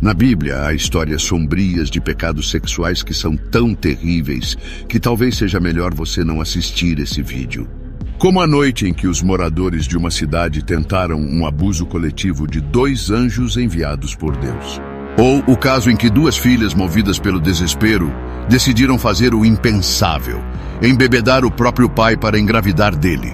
Na Bíblia, há histórias sombrias de pecados sexuais que são tão terríveis que talvez seja melhor você não assistir esse vídeo. Como a noite em que os moradores de uma cidade tentaram um abuso coletivo de 2 anjos enviados por Deus. Ou o caso em que 2 filhas movidas pelo desespero decidiram fazer o impensável, embebedar o próprio pai para engravidar dele.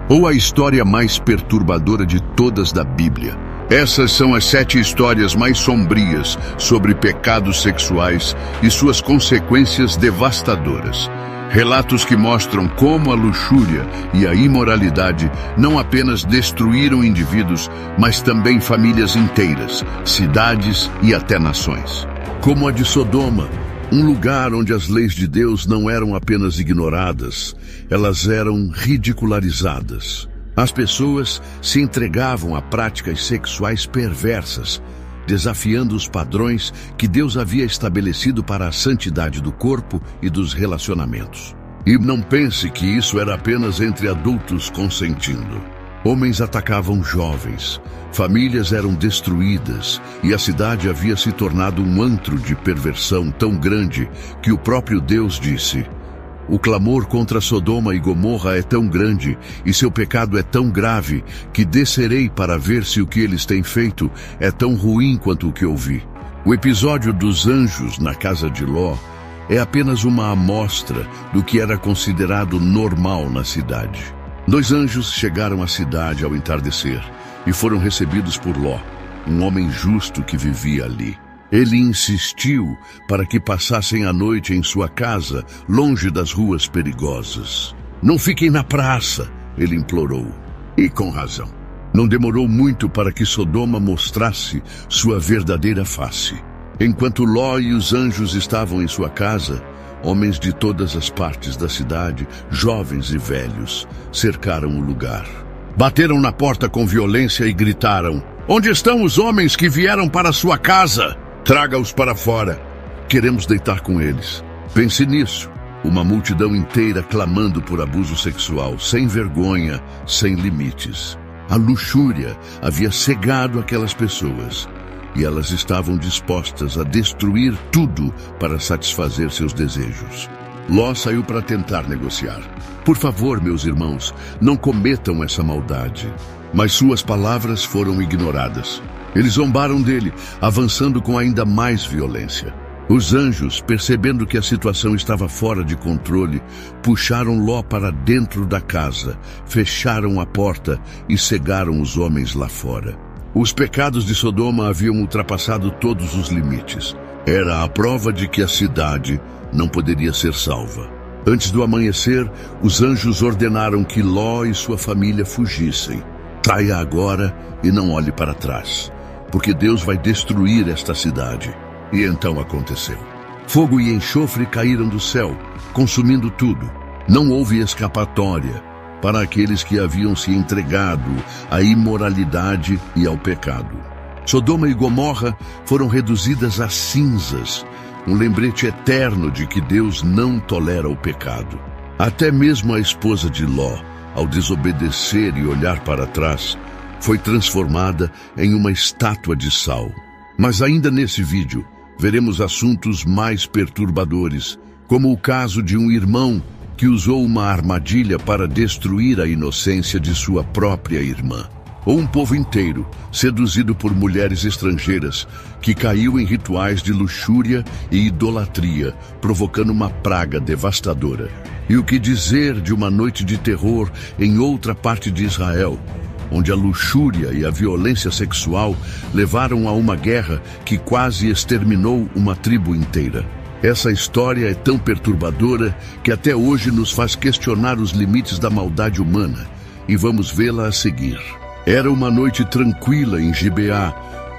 Ou a história mais perturbadora de todas da Bíblia. Essas são as 7 histórias mais sombrias sobre pecados sexuais e suas consequências devastadoras. Relatos que mostram como a luxúria e a imoralidade não apenas destruíram indivíduos, mas também famílias inteiras, cidades e até nações. Como a de Sodoma, um lugar onde as leis de Deus não eram apenas ignoradas, elas eram ridicularizadas. As pessoas se entregavam a práticas sexuais perversas, desafiando os padrões que Deus havia estabelecido para a santidade do corpo e dos relacionamentos. E não pense que isso era apenas entre adultos consentindo. Homens atacavam jovens, famílias eram destruídas e a cidade havia se tornado um antro de perversão tão grande que o próprio Deus disse: "O clamor contra Sodoma e Gomorra é tão grande e seu pecado é tão grave que descerei para ver se o que eles têm feito é tão ruim quanto o que ouvi." O episódio dos anjos na casa de Ló é apenas uma amostra do que era considerado normal na cidade. 2 anjos chegaram à cidade ao entardecer e foram recebidos por Ló, um homem justo que vivia ali. Ele insistiu para que passassem a noite em sua casa, longe das ruas perigosas. "Não fiquem na praça", ele implorou. E com razão. Não demorou muito para que Sodoma mostrasse sua verdadeira face. Enquanto Ló e os anjos estavam em sua casa, homens de todas as partes da cidade, jovens e velhos, cercaram o lugar. Bateram na porta com violência e gritaram: "Onde estão os homens que vieram para sua casa? Traga-os para fora. Queremos deitar com eles." Pense nisso. Uma multidão inteira clamando por abuso sexual, sem vergonha, sem limites. A luxúria havia cegado aquelas pessoas e elas estavam dispostas a destruir tudo para satisfazer seus desejos. Ló saiu para tentar negociar. "Por favor, meus irmãos, não cometam essa maldade." Mas suas palavras foram ignoradas. Eles zombaram dele, avançando com ainda mais violência. Os anjos, percebendo que a situação estava fora de controle, puxaram Ló para dentro da casa, fecharam a porta e cegaram os homens lá fora. Os pecados de Sodoma haviam ultrapassado todos os limites. Era a prova de que a cidade não poderia ser salva. Antes do amanhecer, os anjos ordenaram que Ló e sua família fugissem. "Saia agora e não olhe para trás, porque Deus vai destruir esta cidade." E então aconteceu. Fogo e enxofre caíram do céu, consumindo tudo. Não houve escapatória para aqueles que haviam se entregado à imoralidade e ao pecado. Sodoma e Gomorra foram reduzidas a cinzas, um lembrete eterno de que Deus não tolera o pecado. Até mesmo a esposa de Ló, ao desobedecer e olhar para trás, foi transformada em uma estátua de sal. Mas ainda nesse vídeo, veremos assuntos mais perturbadores, como o caso de um irmão que usou uma armadilha para destruir a inocência de sua própria irmã. Ou um povo inteiro, seduzido por mulheres estrangeiras, que caiu em rituais de luxúria e idolatria, provocando uma praga devastadora. E o que dizer de uma noite de terror em outra parte de Israel, onde a luxúria e a violência sexual levaram a uma guerra que quase exterminou uma tribo inteira. Essa história é tão perturbadora que até hoje nos faz questionar os limites da maldade humana, e vamos vê-la a seguir. Era uma noite tranquila em Gibeá,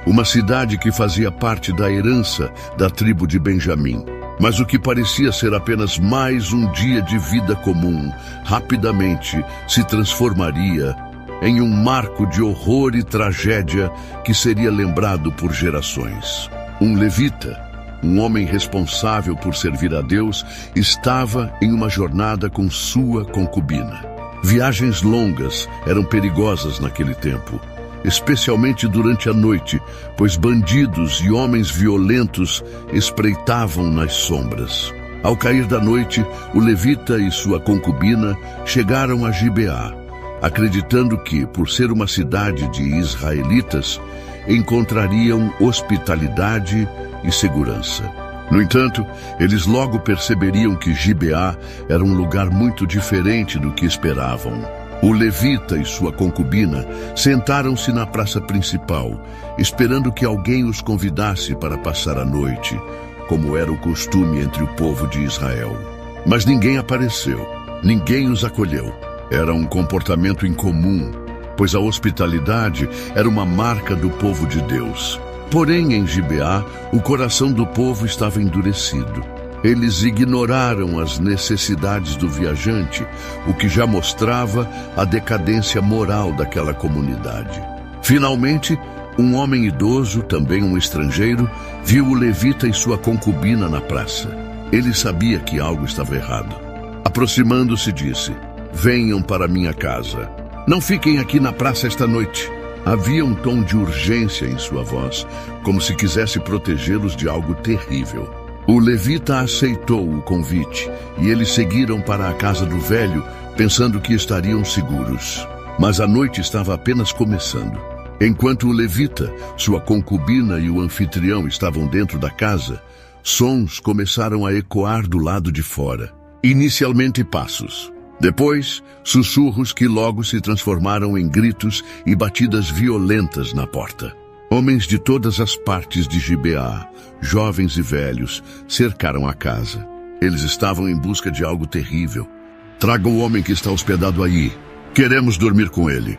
uma cidade que fazia parte da herança da tribo de Benjamim. Mas o que parecia ser apenas mais um dia de vida comum, rapidamente se transformaria em um marco de horror e tragédia que seria lembrado por gerações. Um levita, um homem responsável por servir a Deus, estava em uma jornada com sua concubina. Viagens longas eram perigosas naquele tempo, especialmente durante a noite, pois bandidos e homens violentos espreitavam nas sombras. Ao cair da noite, o levita e sua concubina chegaram a Gibeá, acreditando que, por ser uma cidade de israelitas, encontrariam hospitalidade e segurança. No entanto, eles logo perceberiam que Gibeá era um lugar muito diferente do que esperavam. O levita e sua concubina sentaram-se na praça principal, esperando que alguém os convidasse para passar a noite, como era o costume entre o povo de Israel. Mas ninguém apareceu, ninguém os acolheu. Era um comportamento incomum, pois a hospitalidade era uma marca do povo de Deus. Porém, em Gibeá, o coração do povo estava endurecido. Eles ignoraram as necessidades do viajante, o que já mostrava a decadência moral daquela comunidade. Finalmente, um homem idoso, também um estrangeiro, viu o levita e sua concubina na praça. Ele sabia que algo estava errado. Aproximando-se, disse: "Venham para minha casa. Não fiquem aqui na praça esta noite." Havia um tom de urgência em sua voz, como se quisesse protegê-los de algo terrível. O levita aceitou o convite e eles seguiram para a casa do velho, pensando que estariam seguros. Mas a noite estava apenas começando. Enquanto o levita, sua concubina e o anfitrião estavam dentro da casa, sons começaram a ecoar do lado de fora. Inicialmente passos. Depois, sussurros que logo se transformaram em gritos e batidas violentas na porta. Homens de todas as partes de Gibeá, jovens e velhos, cercaram a casa. Eles estavam em busca de algo terrível. "Traga o homem que está hospedado aí. Queremos dormir com ele",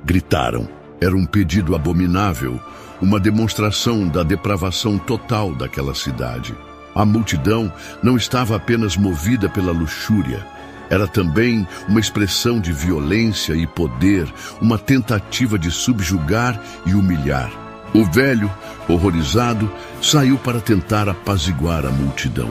gritaram. Era um pedido abominável, uma demonstração da depravação total daquela cidade. A multidão não estava apenas movida pela luxúria. Era também uma expressão de violência e poder, uma tentativa de subjugar e humilhar. O velho, horrorizado, saiu para tentar apaziguar a multidão.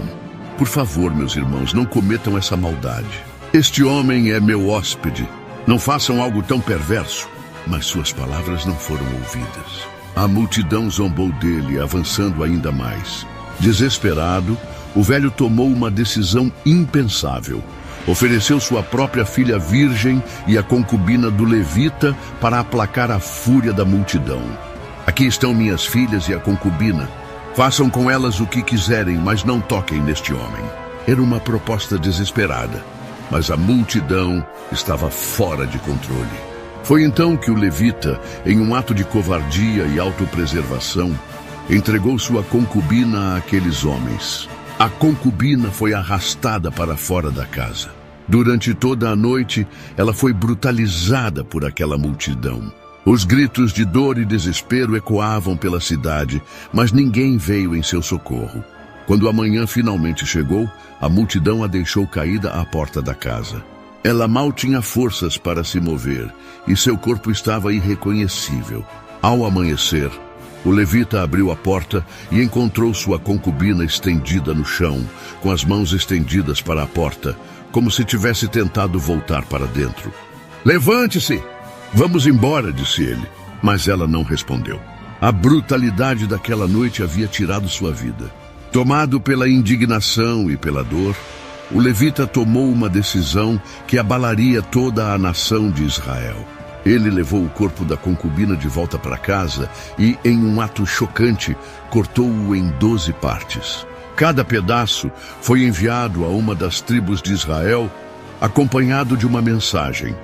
"Por favor, meus irmãos, não cometam essa maldade. Este homem é meu hóspede. Não façam algo tão perverso." Mas suas palavras não foram ouvidas. A multidão zombou dele, avançando ainda mais. Desesperado, o velho tomou uma decisão impensável. Ofereceu sua própria filha virgem e a concubina do levita para aplacar a fúria da multidão. "Aqui estão minhas filhas e a concubina. Façam com elas o que quiserem, mas não toquem neste homem." Era uma proposta desesperada, mas a multidão estava fora de controle. Foi então que o levita, em um ato de covardia e autopreservação, entregou sua concubina àqueles homens. A concubina foi arrastada para fora da casa. Durante toda a noite, ela foi brutalizada por aquela multidão. Os gritos de dor e desespero ecoavam pela cidade, mas ninguém veio em seu socorro. Quando a manhã finalmente chegou, a multidão a deixou caída à porta da casa. Ela mal tinha forças para se mover, e seu corpo estava irreconhecível. Ao amanhecer, o levita abriu a porta e encontrou sua concubina estendida no chão, com as mãos estendidas para a porta, como se tivesse tentado voltar para dentro. "Levante-se! Vamos embora", disse ele. Mas ela não respondeu. A brutalidade daquela noite havia tirado sua vida. Tomado pela indignação e pela dor, o levita tomou uma decisão que abalaria toda a nação de Israel. Ele levou o corpo da concubina de volta para casa e, em um ato chocante, cortou-o em 12 partes. Cada pedaço foi enviado a uma das tribos de Israel, acompanhado de uma mensagem: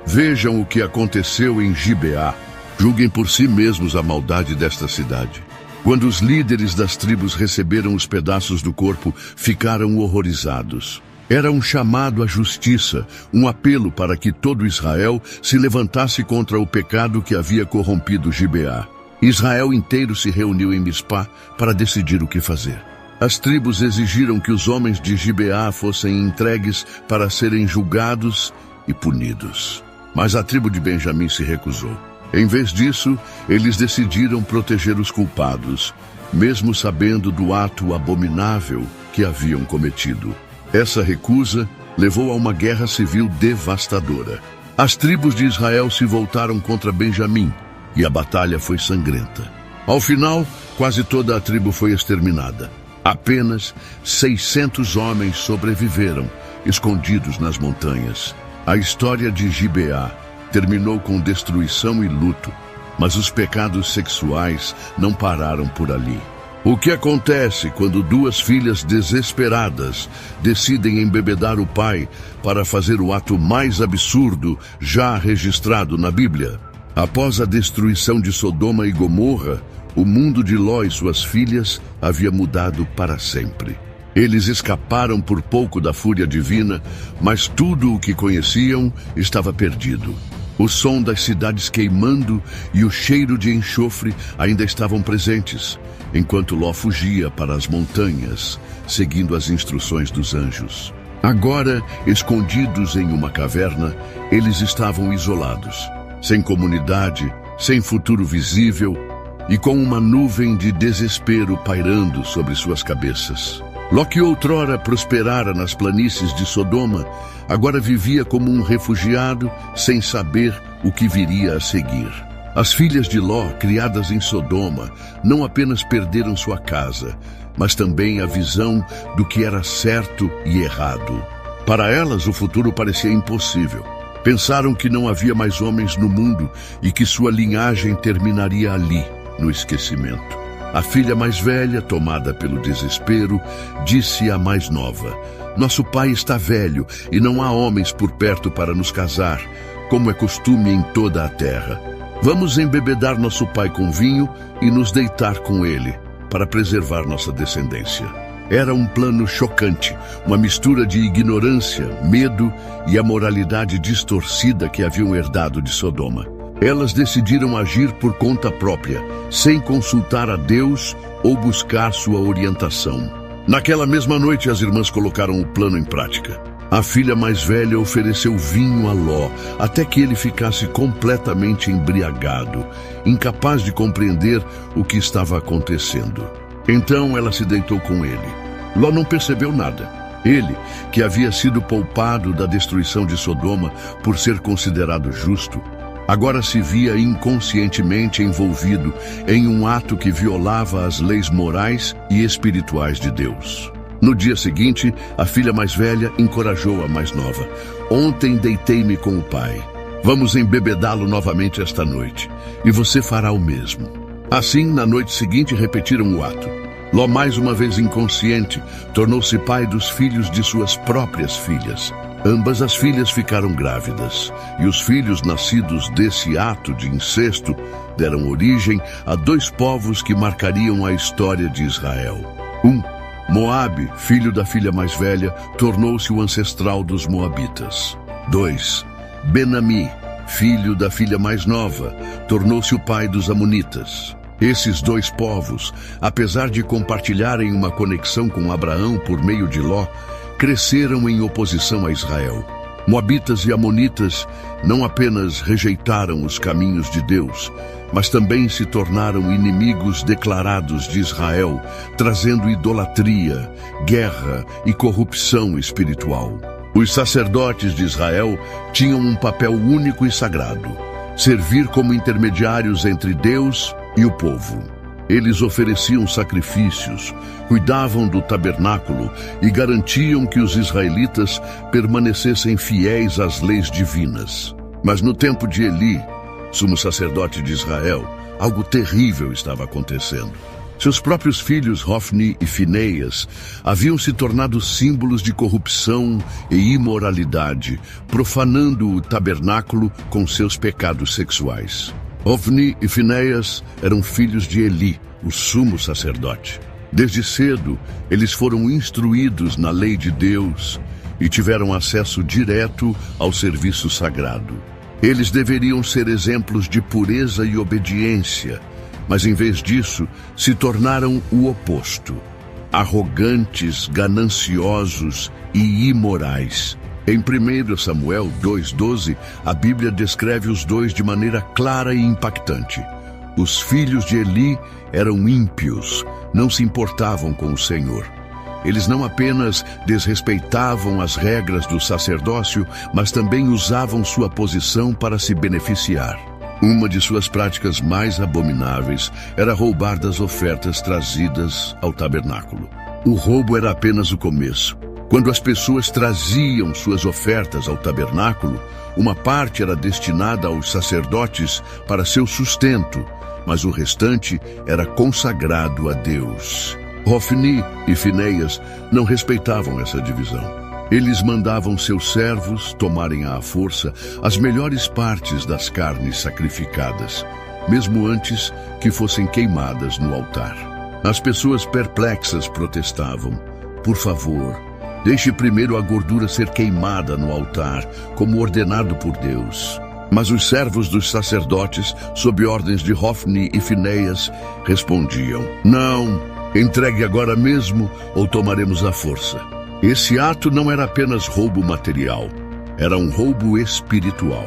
"Vejam o que aconteceu em Gibeá. Julguem por si mesmos a maldade desta cidade." Quando os líderes das tribos receberam os pedaços do corpo, ficaram horrorizados. Era um chamado à justiça, um apelo para que todo Israel se levantasse contra o pecado que havia corrompido Gibeá. Israel inteiro se reuniu em Mispá para decidir o que fazer. As tribos exigiram que os homens de Gibeá fossem entregues para serem julgados e punidos. Mas a tribo de Benjamim se recusou. Em vez disso, eles decidiram proteger os culpados, mesmo sabendo do ato abominável que haviam cometido. Essa recusa levou a uma guerra civil devastadora. As tribos de Israel se voltaram contra Benjamim, e a batalha foi sangrenta. Ao final, quase toda a tribo foi exterminada. Apenas 600 homens sobreviveram, escondidos nas montanhas. A história de Gibeá terminou com destruição e luto, mas os pecados sexuais não pararam por ali. O que acontece quando duas filhas desesperadas decidem embebedar o pai para fazer o ato mais absurdo já registrado na Bíblia? Após a destruição de Sodoma e Gomorra, o mundo de Ló e suas filhas havia mudado para sempre. Eles escaparam por pouco da fúria divina, mas tudo o que conheciam estava perdido. O som das cidades queimando e o cheiro de enxofre ainda estavam presentes, enquanto Ló fugia para as montanhas, seguindo as instruções dos anjos. Agora, escondidos em uma caverna, eles estavam isolados, sem comunidade, sem futuro visível e com uma nuvem de desespero pairando sobre suas cabeças. Ló, que outrora prosperara nas planícies de Sodoma, agora vivia como um refugiado sem saber o que viria a seguir. As filhas de Ló, criadas em Sodoma, não apenas perderam sua casa, mas também a visão do que era certo e errado. Para elas, o futuro parecia impossível. Pensaram que não havia mais homens no mundo e que sua linhagem terminaria ali, no esquecimento. A filha mais velha, tomada pelo desespero, disse à mais nova: "Nosso pai está velho e não há homens por perto para nos casar, como é costume em toda a terra. Vamos embebedar nosso pai com vinho e nos deitar com ele, para preservar nossa descendência." Era um plano chocante, uma mistura de ignorância, medo e a moralidade distorcida que haviam herdado de Sodoma. Elas decidiram agir por conta própria, sem consultar a Deus ou buscar sua orientação. Naquela mesma noite, as irmãs colocaram o plano em prática. A filha mais velha ofereceu vinho a Ló, até que ele ficasse completamente embriagado, incapaz de compreender o que estava acontecendo. Então ela se deitou com ele. Ló não percebeu nada. Ele, que havia sido poupado da destruição de Sodoma por ser considerado justo, agora se via inconscientemente envolvido em um ato que violava as leis morais e espirituais de Deus. No dia seguinte, a filha mais velha encorajou a mais nova: "Ontem deitei-me com o pai. Vamos embebedá-lo novamente esta noite, e você fará o mesmo." Assim, na noite seguinte, repetiram o ato. Ló, mais uma vez inconsciente, tornou-se pai dos filhos de suas próprias filhas. Ambas as filhas ficaram grávidas, e os filhos nascidos desse ato de incesto deram origem a dois povos que marcariam a história de Israel. Moabe, filho da filha mais velha, tornou-se o ancestral dos moabitas. 2. Ben-Ami, filho da filha mais nova, tornou-se o pai dos amonitas. Esses dois povos, apesar de compartilharem uma conexão com Abraão por meio de Ló, cresceram em oposição a Israel. Moabitas e amonitas não apenas rejeitaram os caminhos de Deus, mas também se tornaram inimigos declarados de Israel, trazendo idolatria, guerra e corrupção espiritual. Os sacerdotes de Israel tinham um papel único e sagrado: servir como intermediários entre Deus e o povo. Eles ofereciam sacrifícios, cuidavam do tabernáculo e garantiam que os israelitas permanecessem fiéis às leis divinas. Mas no tempo de Eli, sumo sacerdote de Israel, algo terrível estava acontecendo. Seus próprios filhos Hofni e Finéias haviam se tornado símbolos de corrupção e imoralidade, profanando o tabernáculo com seus pecados sexuais. Hofni e Finéias eram filhos de Eli, o sumo sacerdote. Desde cedo, eles foram instruídos na lei de Deus e tiveram acesso direto ao serviço sagrado. Eles deveriam ser exemplos de pureza e obediência, mas em vez disso, se tornaram o oposto: arrogantes, gananciosos e imorais. Em 1 Samuel 2:12, a Bíblia descreve os dois de maneira clara e impactante. Os filhos de Eli eram ímpios, não se importavam com o Senhor. Eles não apenas desrespeitavam as regras do sacerdócio, mas também usavam sua posição para se beneficiar. Uma de suas práticas mais abomináveis era roubar das ofertas trazidas ao tabernáculo. O roubo era apenas o começo. Quando as pessoas traziam suas ofertas ao tabernáculo, uma parte era destinada aos sacerdotes para seu sustento, mas o restante era consagrado a Deus. Hofni e Finéias não respeitavam essa divisão. Eles mandavam seus servos tomarem à força as melhores partes das carnes sacrificadas, mesmo antes que fossem queimadas no altar. As pessoas perplexas protestavam: "Por favor, deixe primeiro a gordura ser queimada no altar, como ordenado por Deus." Mas os servos dos sacerdotes, sob ordens de Hofni e Finéias, respondiam: "Não, entregue agora mesmo ou tomaremos à força." Esse ato não era apenas roubo material, era um roubo espiritual.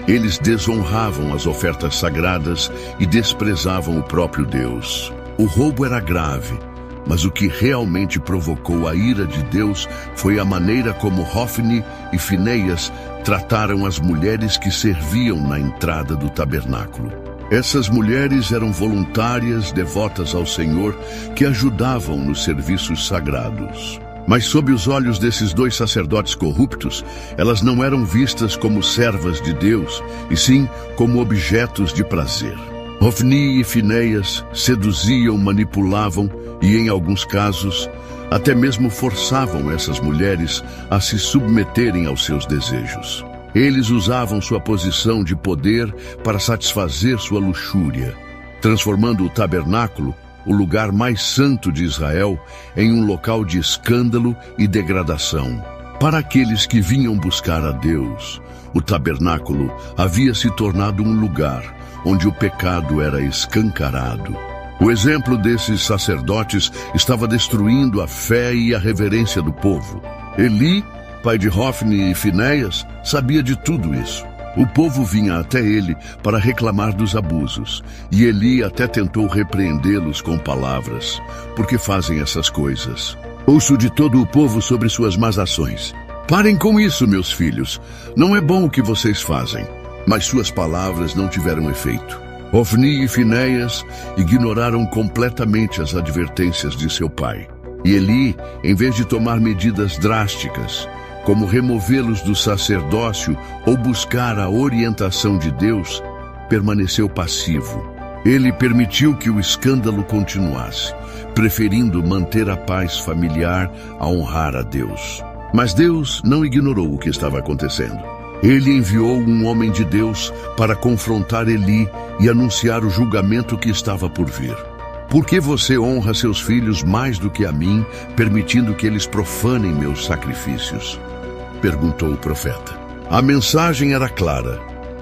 Eles desonravam as ofertas sagradas e desprezavam o próprio Deus. O roubo era grave, mas o que realmente provocou a ira de Deus foi a maneira como Hofni e Finéias trataram as mulheres que serviam na entrada do tabernáculo. Essas mulheres eram voluntárias, devotas ao Senhor, que ajudavam nos serviços sagrados. Mas sob os olhos desses dois sacerdotes corruptos, elas não eram vistas como servas de Deus, e sim como objetos de prazer. Hofni e Finéias seduziam, manipulavam e, em alguns casos, até mesmo forçavam essas mulheres a se submeterem aos seus desejos. Eles usavam sua posição de poder para satisfazer sua luxúria, transformando o tabernáculo, o lugar mais santo de Israel, em um local de escândalo e degradação. Para aqueles que vinham buscar a Deus, o tabernáculo havia se tornado um lugar onde o pecado era escancarado. O exemplo desses sacerdotes estava destruindo a fé e a reverência do povo. Eli, pai de Hofni e Finéias, sabia de tudo isso. O povo vinha até ele para reclamar dos abusos, e Eli até tentou repreendê-los com palavras: "Por que fazem essas coisas? Ouço de todo o povo sobre suas más ações. Parem com isso, meus filhos. Não é bom o que vocês fazem." Mas suas palavras não tiveram efeito. Hofni e Finéias ignoraram completamente as advertências de seu pai. E Eli, em vez de tomar medidas drásticas, como removê-los do sacerdócio ou buscar a orientação de Deus, permaneceu passivo. Ele permitiu que o escândalo continuasse, preferindo manter a paz familiar a honrar a Deus. Mas Deus não ignorou o que estava acontecendo. Ele enviou um homem de Deus para confrontar Eli e anunciar o julgamento que estava por vir. "Por que você honra seus filhos mais do que a mim, permitindo que eles profanem meus sacrifícios?" perguntou o profeta. A mensagem era clara.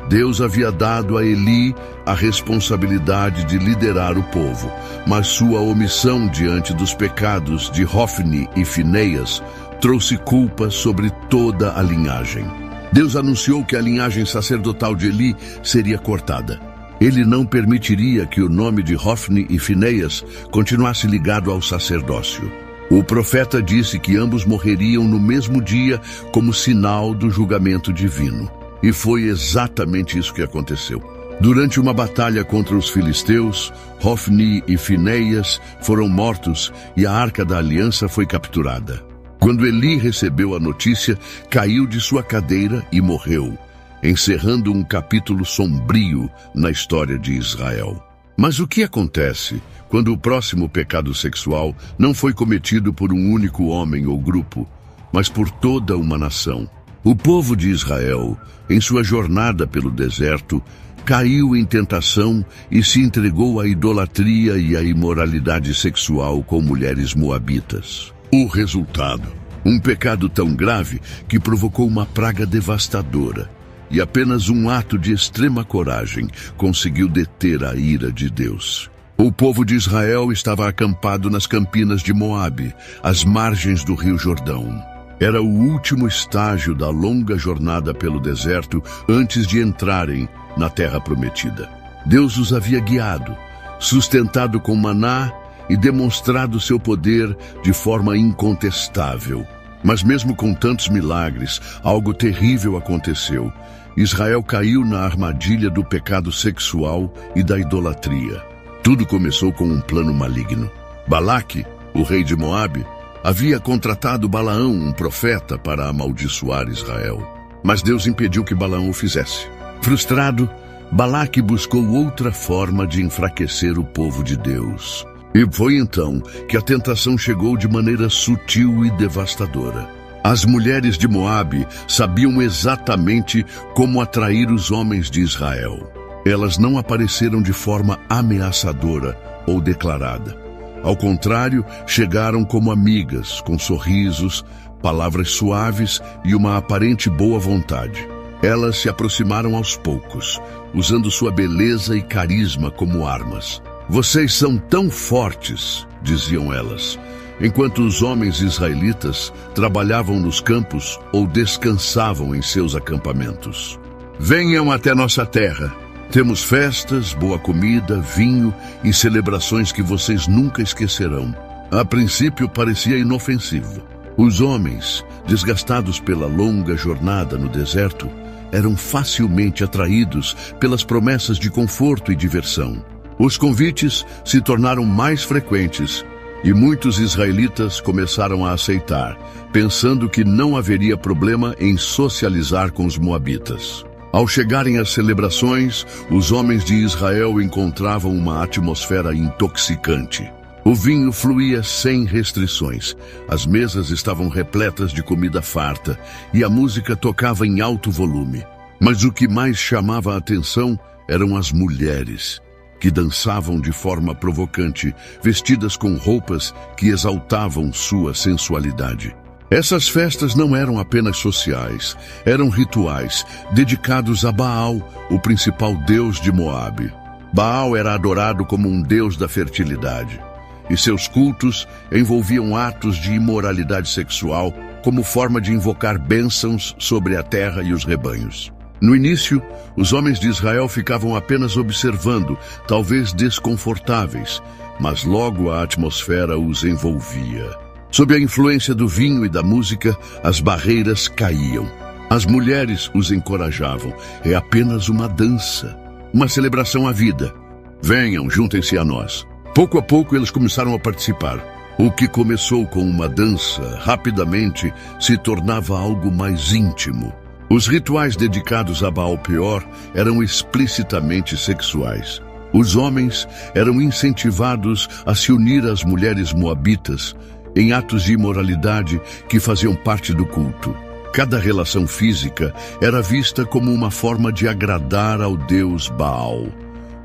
Deus havia dado a Eli a responsabilidade de liderar o povo, mas sua omissão diante dos pecados de Hofni e Finéias trouxe culpa sobre toda a linhagem. Deus anunciou que a linhagem sacerdotal de Eli seria cortada. Ele não permitiria que o nome de Hofni e Finéias continuasse ligado ao sacerdócio. O profeta disse que ambos morreriam no mesmo dia como sinal do julgamento divino. E foi exatamente isso que aconteceu. Durante uma batalha contra os filisteus, Hofni e Finéias foram mortos e a Arca da Aliança foi capturada. Quando Eli recebeu a notícia, caiu de sua cadeira e morreu, encerrando um capítulo sombrio na história de Israel. Mas o que acontece quando o próximo pecado sexual não foi cometido por um único homem ou grupo, mas por toda uma nação? O povo de Israel, em sua jornada pelo deserto, caiu em tentação e se entregou à idolatria e à imoralidade sexual com mulheres moabitas. O resultado: um pecado tão grave que provocou uma praga devastadora. E apenas um ato de extrema coragem conseguiu deter a ira de Deus. O povo de Israel estava acampado nas campinas de Moabe, às margens do rio Jordão. Era o último estágio da longa jornada pelo deserto antes de entrarem na terra prometida. Deus os havia guiado, sustentado com maná e demonstrado seu poder de forma incontestável. Mas mesmo com tantos milagres, algo terrível aconteceu. Israel caiu na armadilha do pecado sexual e da idolatria. Tudo começou com um plano maligno. Balaque, o rei de Moabe, havia contratado Balaão, um profeta, para amaldiçoar Israel. Mas Deus impediu que Balaão o fizesse. Frustrado, Balaque buscou outra forma de enfraquecer o povo de Deus. E foi então que a tentação chegou de maneira sutil e devastadora. As mulheres de Moabe sabiam exatamente como atrair os homens de Israel. Elas não apareceram de forma ameaçadora ou declarada. Ao contrário, chegaram como amigas, com sorrisos, palavras suaves e uma aparente boa vontade. Elas se aproximaram aos poucos, usando sua beleza e carisma como armas. Vocês são tão fortes, diziam elas, enquanto os homens israelitas trabalhavam nos campos ou descansavam em seus acampamentos. Venham até nossa terra. Temos festas, boa comida, vinho e celebrações que vocês nunca esquecerão. A princípio parecia inofensivo. Os homens, desgastados pela longa jornada no deserto, eram facilmente atraídos pelas promessas de conforto e diversão. Os convites se tornaram mais frequentes e muitos israelitas começaram a aceitar, pensando que não haveria problema em socializar com os moabitas. Ao chegarem às celebrações, os homens de Israel encontravam uma atmosfera intoxicante. O vinho fluía sem restrições, as mesas estavam repletas de comida farta e a música tocava em alto volume. Mas o que mais chamava a atenção eram as mulheres, que dançavam de forma provocante, vestidas com roupas que exaltavam sua sensualidade. Essas festas não eram apenas sociais, eram rituais dedicados a Baal, o principal deus de Moabe. Baal era adorado como um deus da fertilidade, e seus cultos envolviam atos de imoralidade sexual como forma de invocar bênçãos sobre a terra e os rebanhos. No início, os homens de Israel ficavam apenas observando, talvez desconfortáveis, mas logo a atmosfera os envolvia. Sob a influência do vinho e da música, as barreiras caíam. As mulheres os encorajavam. É apenas uma dança, uma celebração à vida. Venham, juntem-se a nós. Pouco a pouco eles começaram a participar. O que começou com uma dança, rapidamente se tornava algo mais íntimo. Os rituais dedicados a Baal-Peor eram explicitamente sexuais. Os homens eram incentivados a se unir às mulheres moabitas em atos de imoralidade que faziam parte do culto. Cada relação física era vista como uma forma de agradar ao deus Baal,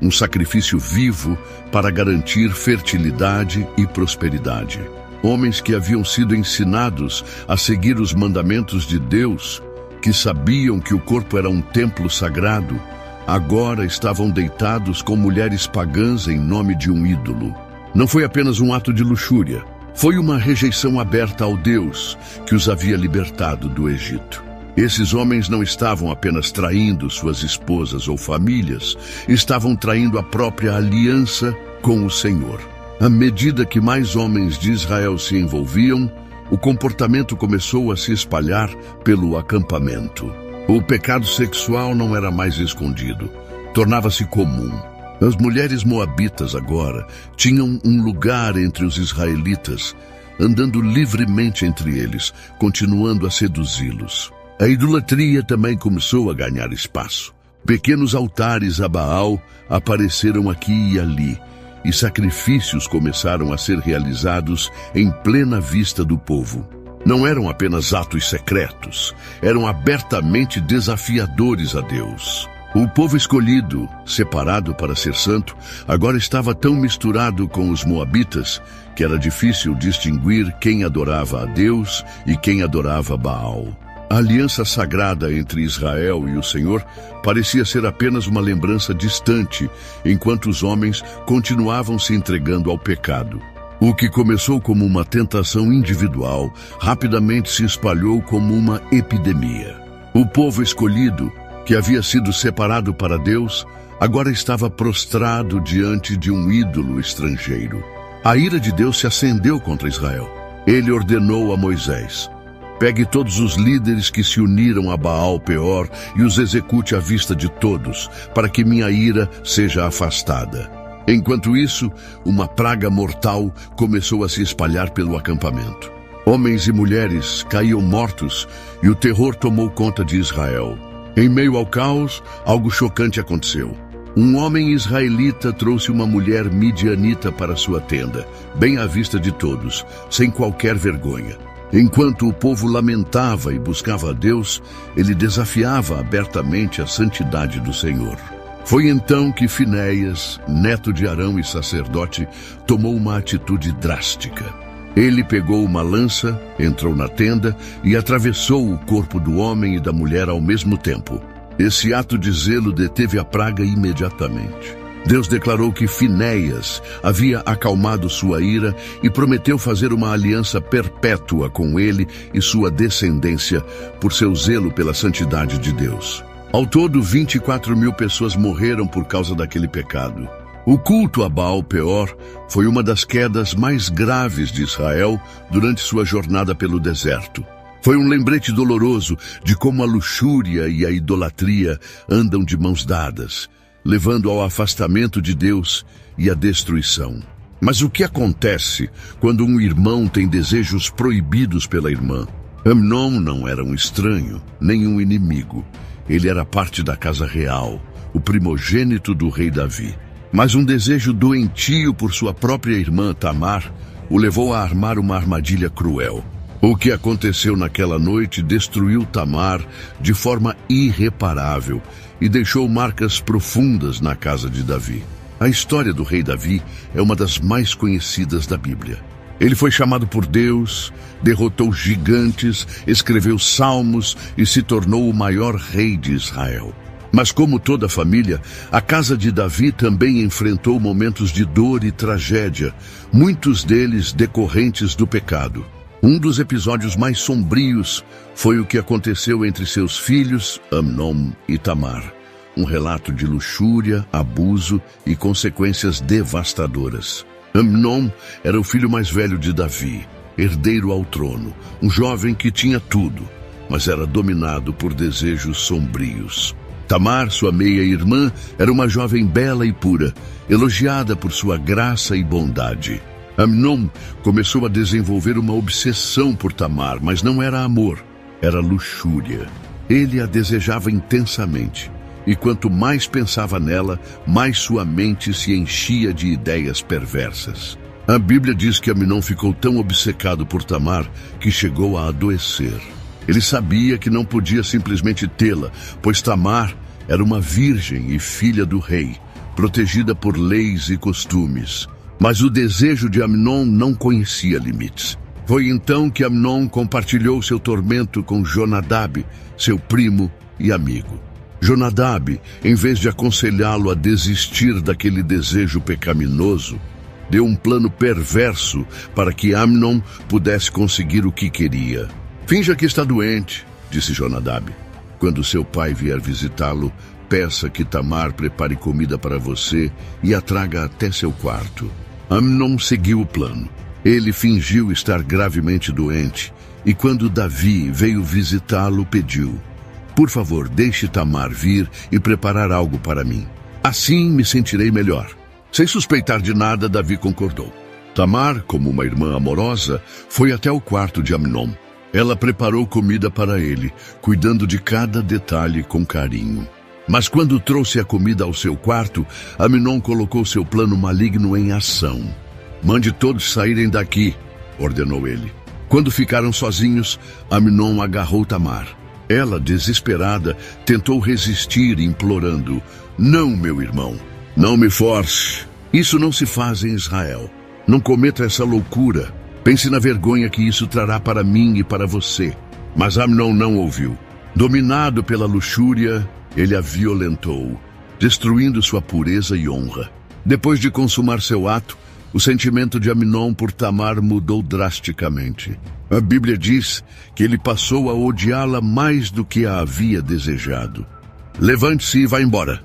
um sacrifício vivo para garantir fertilidade e prosperidade. Homens que haviam sido ensinados a seguir os mandamentos de Deus, que sabiam que o corpo era um templo sagrado, agora estavam deitados com mulheres pagãs em nome de um ídolo. Não foi apenas um ato de luxúria, foi uma rejeição aberta ao Deus que os havia libertado do Egito. Esses homens não estavam apenas traindo suas esposas ou famílias, estavam traindo a própria aliança com o Senhor. À medida que mais homens de Israel se envolviam, o comportamento começou a se espalhar pelo acampamento. O pecado sexual não era mais escondido, tornava-se comum. As mulheres moabitas agora tinham um lugar entre os israelitas, andando livremente entre eles, continuando a seduzi-los. A idolatria também começou a ganhar espaço. Pequenos altares a Baal apareceram aqui e ali, e sacrifícios começaram a ser realizados em plena vista do povo. Não eram apenas atos secretos, eram abertamente desafiadores a Deus. O povo escolhido, separado para ser santo, agora estava tão misturado com os moabitas que era difícil distinguir quem adorava a Deus e quem adorava Baal. A aliança sagrada entre Israel e o Senhor parecia ser apenas uma lembrança distante, enquanto os homens continuavam se entregando ao pecado. O que começou como uma tentação individual, rapidamente se espalhou como uma epidemia. O povo escolhido, que havia sido separado para Deus, agora estava prostrado diante de um ídolo estrangeiro. A ira de Deus se acendeu contra Israel. Ele ordenou a Moisés: Pegue todos os líderes que se uniram a Baal-Peor e os execute à vista de todos, para que minha ira seja afastada. Enquanto isso, uma praga mortal começou a se espalhar pelo acampamento. Homens e mulheres caíam mortos e o terror tomou conta de Israel. Em meio ao caos, algo chocante aconteceu. Um homem israelita trouxe uma mulher midianita para sua tenda, bem à vista de todos, sem qualquer vergonha. Enquanto o povo lamentava e buscava a Deus, ele desafiava abertamente a santidade do Senhor. Foi então que Finéias, neto de Arão e sacerdote, tomou uma atitude drástica. Ele pegou uma lança, entrou na tenda e atravessou o corpo do homem e da mulher ao mesmo tempo. Esse ato de zelo deteve a praga imediatamente. Deus declarou que Finéias havia acalmado sua ira e prometeu fazer uma aliança perpétua com ele e sua descendência por seu zelo pela santidade de Deus. Ao todo, 24.000 pessoas morreram por causa daquele pecado. O culto a Baal-Peor foi uma das quedas mais graves de Israel durante sua jornada pelo deserto. Foi um lembrete doloroso de como a luxúria e a idolatria andam de mãos dadas, levando ao afastamento de Deus e à destruição. Mas o que acontece quando um irmão tem desejos proibidos pela irmã? Amnon não era um estranho, nem um inimigo. Ele era parte da casa real, o primogênito do rei Davi. Mas um desejo doentio por sua própria irmã Tamar o levou a armar uma armadilha cruel. O que aconteceu naquela noite destruiu Tamar de forma irreparável e deixou marcas profundas na casa de Davi. A história do rei Davi é uma das mais conhecidas da Bíblia. Ele foi chamado por Deus, derrotou gigantes, escreveu salmos e se tornou o maior rei de Israel. Mas como toda família, a casa de Davi também enfrentou momentos de dor e tragédia, muitos deles decorrentes do pecado. Um dos episódios mais sombrios foi o que aconteceu entre seus filhos, Amnon e Tamar. Um relato de luxúria, abuso e consequências devastadoras. Amnon era o filho mais velho de Davi, herdeiro ao trono, um jovem que tinha tudo, mas era dominado por desejos sombrios. Tamar, sua meia-irmã, era uma jovem bela e pura, elogiada por sua graça e bondade. Amnon começou a desenvolver uma obsessão por Tamar, mas não era amor, era luxúria. Ele a desejava intensamente. E quanto mais pensava nela, mais sua mente se enchia de ideias perversas. A Bíblia diz que Amnon ficou tão obcecado por Tamar que chegou a adoecer. Ele sabia que não podia simplesmente tê-la, pois Tamar era uma virgem e filha do rei, protegida por leis e costumes. Mas o desejo de Amnon não conhecia limites. Foi então que Amnon compartilhou seu tormento com Jonadab, seu primo e amigo. Jonadab, em vez de aconselhá-lo a desistir daquele desejo pecaminoso, deu um plano perverso para que Amnon pudesse conseguir o que queria. Finja que está doente, disse Jonadab. Quando seu pai vier visitá-lo, peça que Tamar prepare comida para você e a traga até seu quarto. Amnon seguiu o plano. Ele fingiu estar gravemente doente e quando Davi veio visitá-lo, pediu: por favor, deixe Tamar vir e preparar algo para mim. Assim me sentirei melhor. Sem suspeitar de nada, Davi concordou. Tamar, como uma irmã amorosa, foi até o quarto de Amnon. Ela preparou comida para ele, cuidando de cada detalhe com carinho. Mas quando trouxe a comida ao seu quarto, Amnon colocou seu plano maligno em ação. Mande todos saírem daqui, ordenou ele. Quando ficaram sozinhos, Amnon agarrou Tamar. Ela, desesperada, tentou resistir, implorando: não, meu irmão, não me force. Isso não se faz em Israel. Não cometa essa loucura. Pense na vergonha que isso trará para mim e para você. Mas Amnon não ouviu. Dominado pela luxúria, ele a violentou, destruindo sua pureza e honra. Depois de consumar seu ato, o sentimento de Amnon por Tamar mudou drasticamente. A Bíblia diz que ele passou a odiá-la mais do que a havia desejado. Levante-se e vá embora,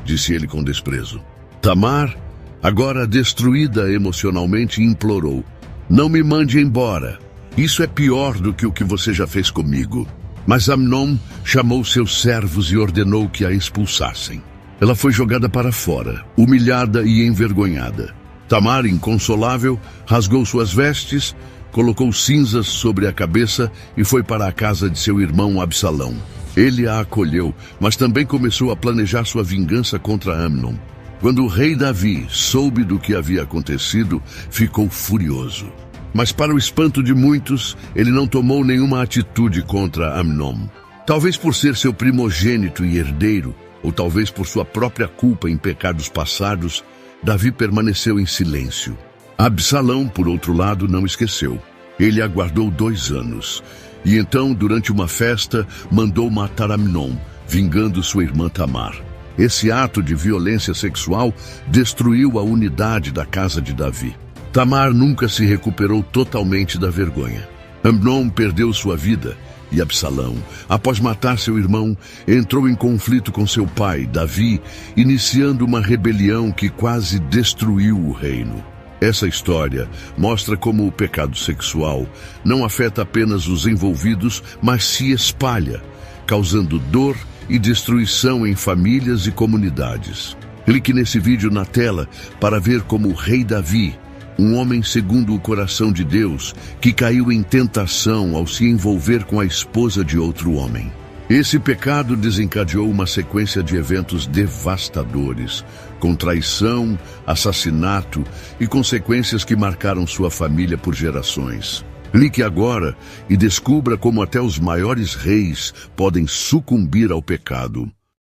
disse ele com desprezo. Tamar, agora destruída emocionalmente, implorou: não me mande embora. Isso é pior do que o que você já fez comigo. Mas Amnon chamou seus servos e ordenou que a expulsassem. Ela foi jogada para fora, humilhada e envergonhada. Tamar, inconsolável, rasgou suas vestes, colocou cinzas sobre a cabeça e foi para a casa de seu irmão Absalão. Ele a acolheu, mas também começou a planejar sua vingança contra Amnon. Quando o rei Davi soube do que havia acontecido, ficou furioso. Mas para o espanto de muitos, ele não tomou nenhuma atitude contra Amnon. Talvez por ser seu primogênito e herdeiro, ou talvez por sua própria culpa em pecados passados, Davi permaneceu em silêncio. Absalão, por outro lado, não esqueceu. Ele aguardou 2 anos. E então, durante uma festa, mandou matar Amnon, vingando sua irmã Tamar. Esse ato de violência sexual destruiu a unidade da casa de Davi. Tamar nunca se recuperou totalmente da vergonha. Amnon perdeu sua vida e Absalão, após matar seu irmão, entrou em conflito com seu pai, Davi, iniciando uma rebelião que quase destruiu o reino. Essa história mostra como o pecado sexual não afeta apenas os envolvidos, mas se espalha, causando dor e destruição em famílias e comunidades. Clique nesse vídeo na tela para ver como o rei Davi, um homem segundo o coração de Deus, que caiu em tentação ao se envolver com a esposa de outro homem. Esse pecado desencadeou uma sequência de eventos devastadores, com traição, assassinato e consequências que marcaram sua família por gerações. Clique agora e descubra como até os maiores reis podem sucumbir ao pecado.